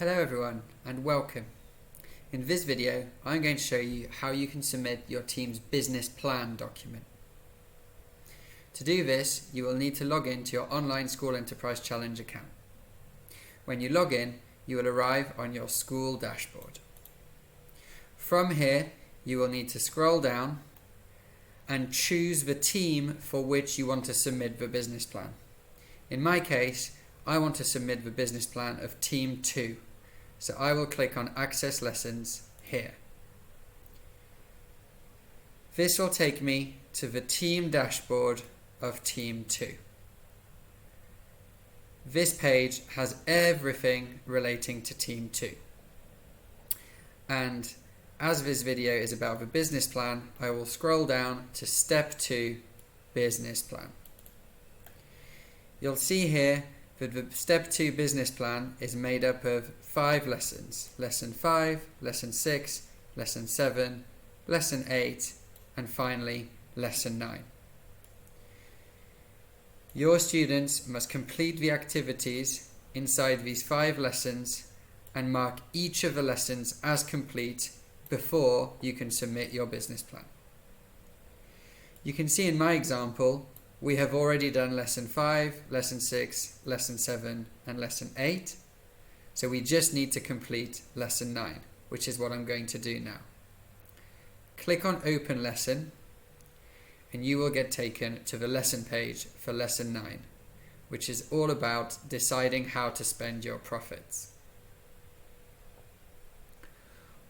Hello everyone and welcome. In this video I'm going to show you how you can submit your team's business plan document. To do this you will need to log in to your online School Enterprise Challenge account. When you log in you will arrive on your school dashboard. From here you will need to scroll down and choose the team for which you want to submit the business plan. In my case I want to submit the business plan of Team 2. So I will click on Access Lessons here. This will take me to the team dashboard of Team 2. This page has everything relating to Team 2. And as this video is about the business plan, I will scroll down to Step 2, Business Plan. You'll see here that the Step 2 business plan is made up of 5 lessons. Lesson 5, Lesson 6, Lesson 7, Lesson 8, and finally Lesson 9. Your students must complete the activities inside these 5 lessons and mark each of the lessons as complete before you can submit your business plan. You can see in my example we have already done Lesson 5, Lesson 6, Lesson 7 and Lesson 8. So we just need to complete Lesson 9, which is what I'm going to do now. Click on Open Lesson and you will get taken to the lesson page for Lesson 9, which is all about deciding how to spend your profits.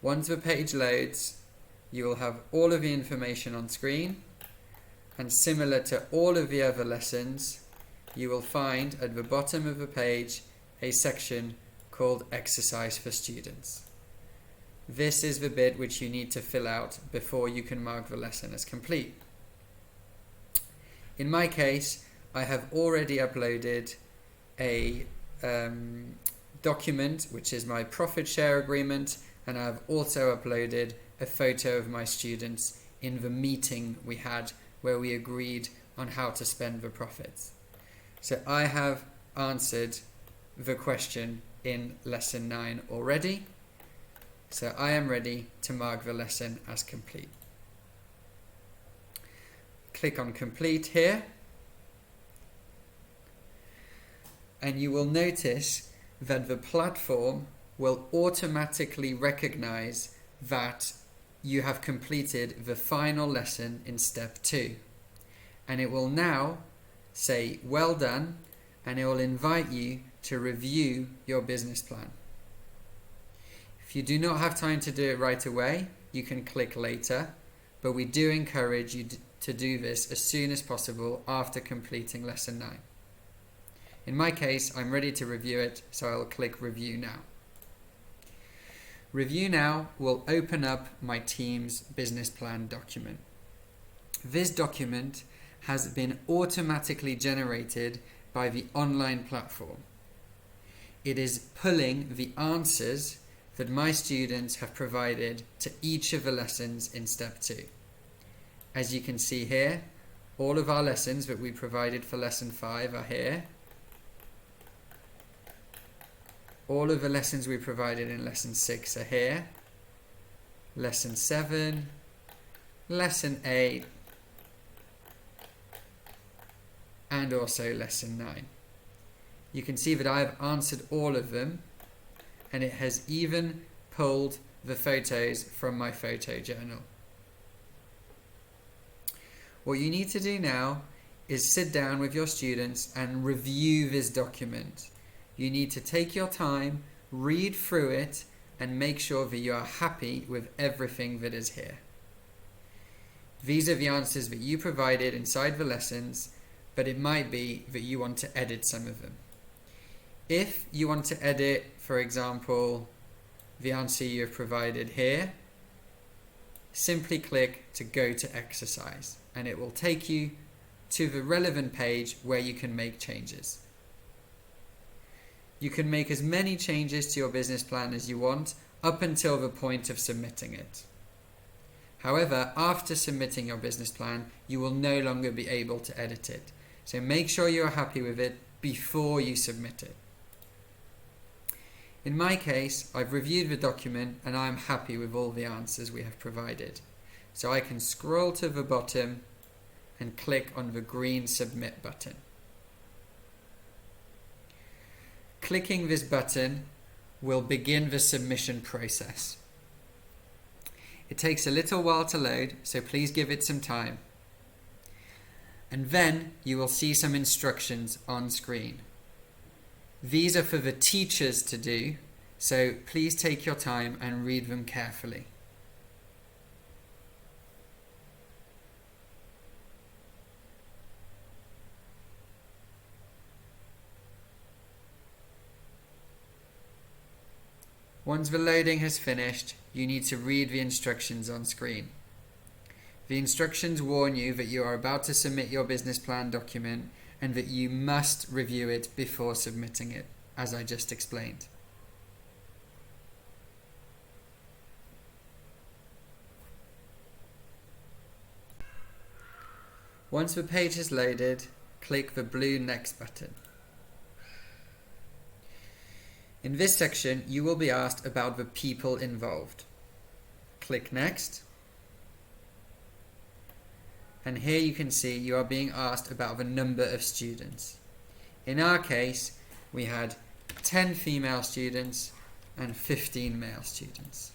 Once the page loads, you will have all of the information on screen. And similar to all of the other lessons, you will find at the bottom of the page a section called Exercise for Students. This is the bit which you need to fill out before you can mark the lesson as complete. In my case, I have already uploaded a document which is my profit share agreement, and I have also uploaded a photo of my students in the meeting we had where we agreed on how to spend the profits. So I have answered the question in Lesson 9 already. So I am ready to mark the lesson as complete. Click on Complete here. And you will notice that the platform will automatically recognize that you have completed the final lesson in Step 2. And it will now say, well done, and it will invite you to review your business plan. If you do not have time to do it right away, you can click later, but we do encourage you to do this as soon as possible after completing Lesson 9. In my case, I'm ready to review it, so I'll click Review Now. Review Now will open up my team's business plan document. This document has been automatically generated by the online platform. It is pulling the answers that my students have provided to each of the lessons in Step 2. As you can see here, all of our lessons that we provided for Lesson 5 are here. All of the lessons we provided in Lesson 6 are here. Lesson 7, Lesson 8, and also Lesson 9. You can see that I have answered all of them, and it has even pulled the photos from my photo journal. What you need to do now is sit down with your students and review this document. You need to take your time, read through it, and make sure that you are happy with everything that is here. These are the answers that you provided inside the lessons, but it might be that you want to edit some of them. If you want to edit, for example, the answer you have provided here, simply click to go to Exercise, and it will take you to the relevant page where you can make changes. You can make as many changes to your business plan as you want up until the point of submitting it. However, after submitting your business plan, you will no longer be able to edit it. So make sure you are happy with it before you submit it. In my case, I've reviewed the document and I'm happy with all the answers we have provided. So I can scroll to the bottom and click on the green Submit button. Clicking this button will begin the submission process. It takes a little while to load, so please give it some time. And then you will see some instructions on screen. These are for the teachers to do, so please take your time and read them carefully. Once the loading has finished, you need to read the instructions on screen. The instructions warn you that you are about to submit your business plan document and that you must review it before submitting it, as I just explained. Once the page is loaded, click the blue Next button. In this section, you will be asked about the people involved. Click Next. And here you can see you are being asked about the number of students. In our case, we had 10 female students and 15 male students.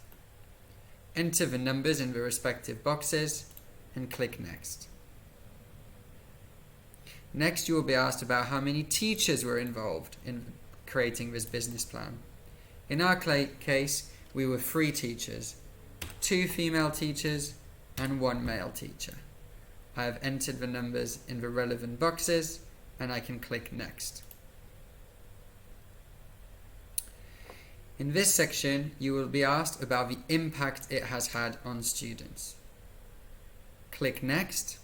Enter the numbers in the respective boxes and click Next. Next, you will be asked about how many teachers were involved in creating this business plan. In our case, we were 3 teachers, 2 female teachers and 1 male teacher. I have entered the numbers in the relevant boxes and I can click Next. In this section, you will be asked about the impact it has had on students. Click Next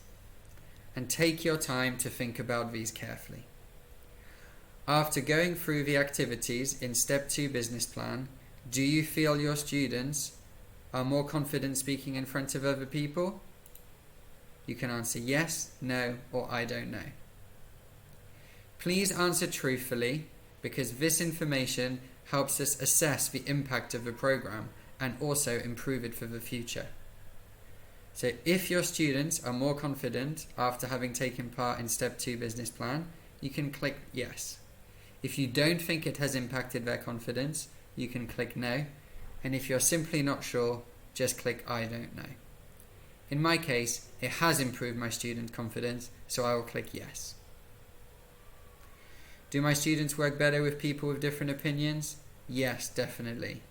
and take your time to think about these carefully. After going through the activities in Step 2 business plan, do you feel your students are more confident speaking in front of other people? You can answer yes, no, or I don't know. Please answer truthfully because this information helps us assess the impact of the program and also improve it for the future. So if your students are more confident after having taken part in Step 2 business plan, you can click yes. If you don't think it has impacted their confidence, you can click no. And if you're simply not sure, just click I don't know. In my case, it has improved my student confidence, so I will click yes. Do my students work better with people with different opinions? Yes, definitely.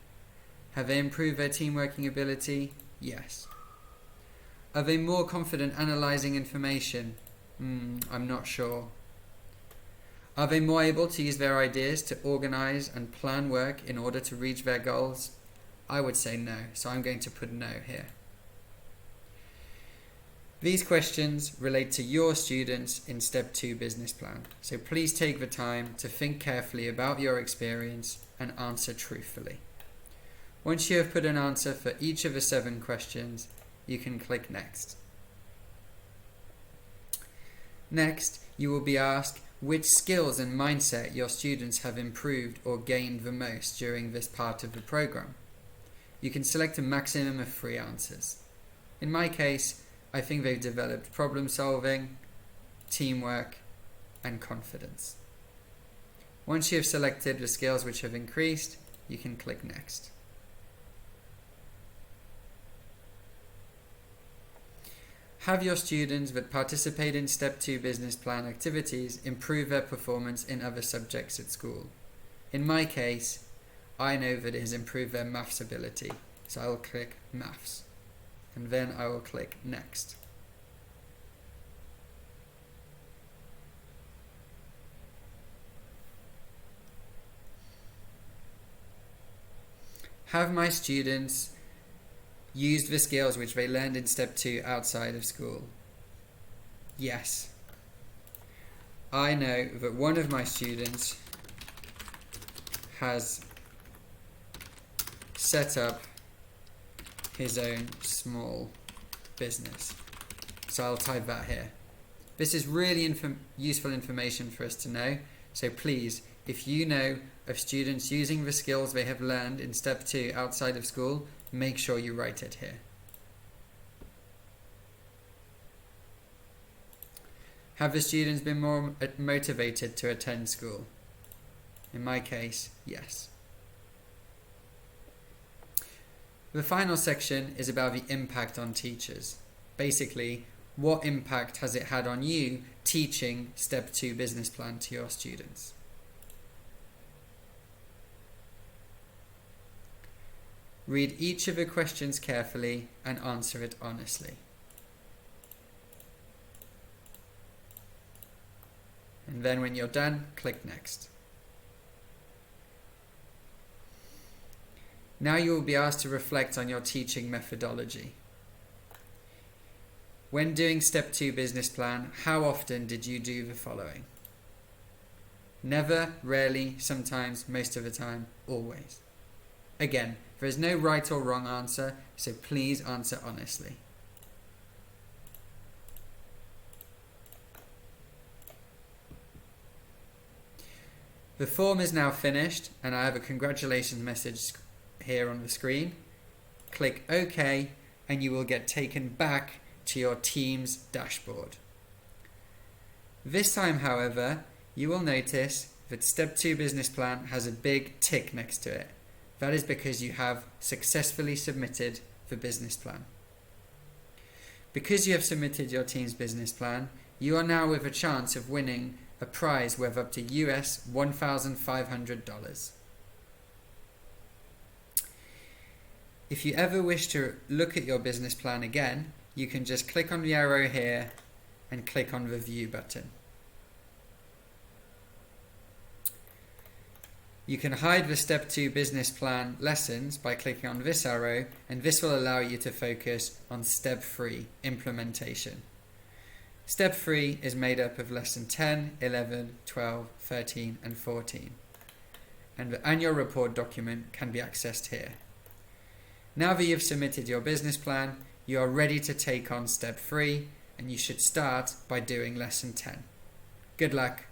Have they improved their team working ability? Yes. Are they more confident analysing information? I'm not sure. Are they more able to use their ideas to organise and plan work in order to reach their goals? I would say no, so I'm going to put no here. These questions relate to your students in Step 2 business plan, so please take the time to think carefully about your experience and answer truthfully. Once you have put an answer for each of the 7 questions, you can click Next. Next, you will be asked which skills and mindset your students have improved or gained the most during this part of the program. You can select a maximum of 3 answers. In my case, I think they've developed problem solving, teamwork, and confidence. Once you have selected the skills which have increased, you can click Next. Have your students that participate in Step 2 business plan activities improve their performance in other subjects at school? In my case, I know that it has improved their maths ability, so I will click Maths, and then I will click Next. Have my students used the skills which they learned in Step 2 outside of school? Yes. I know that one of my students has set up his own small business. So I'll type that here. This is really useful information for us to know, so please if you know of students using the skills they have learned in Step 2 outside of school, make sure you write it here. Have the students been more motivated to attend school? In my case, yes. The final section is about the impact on teachers. Basically, what impact has it had on you teaching Step 2 business plan to your students? Read each of the questions carefully and answer it honestly. And then when you're done, click Next. Now you will be asked to reflect on your teaching methodology. When doing Step 2 business plan, how often did you do the following? Never, rarely, sometimes, most of the time, always. Again, there is no right or wrong answer, so please answer honestly. The form is now finished and I have a congratulations message here on the screen. Click OK and you will get taken back to your team's dashboard. This time, however, you will notice that Step 2 business plan has a big tick next to it. That is because you have successfully submitted the business plan. Because you have submitted your team's business plan, you are now with a chance of winning a prize worth up to US $1,500. If you ever wish to look at your business plan again, you can just click on the arrow here and click on the View button. You can hide the Step 2 business plan lessons by clicking on this arrow, and this will allow you to focus on Step 3, Implementation. Step 3 is made up of Lesson 10, 11, 12, 13 and 14. And the annual report document can be accessed here. Now that you've submitted your business plan, you are ready to take on Step 3, and you should start by doing Lesson 10. Good luck.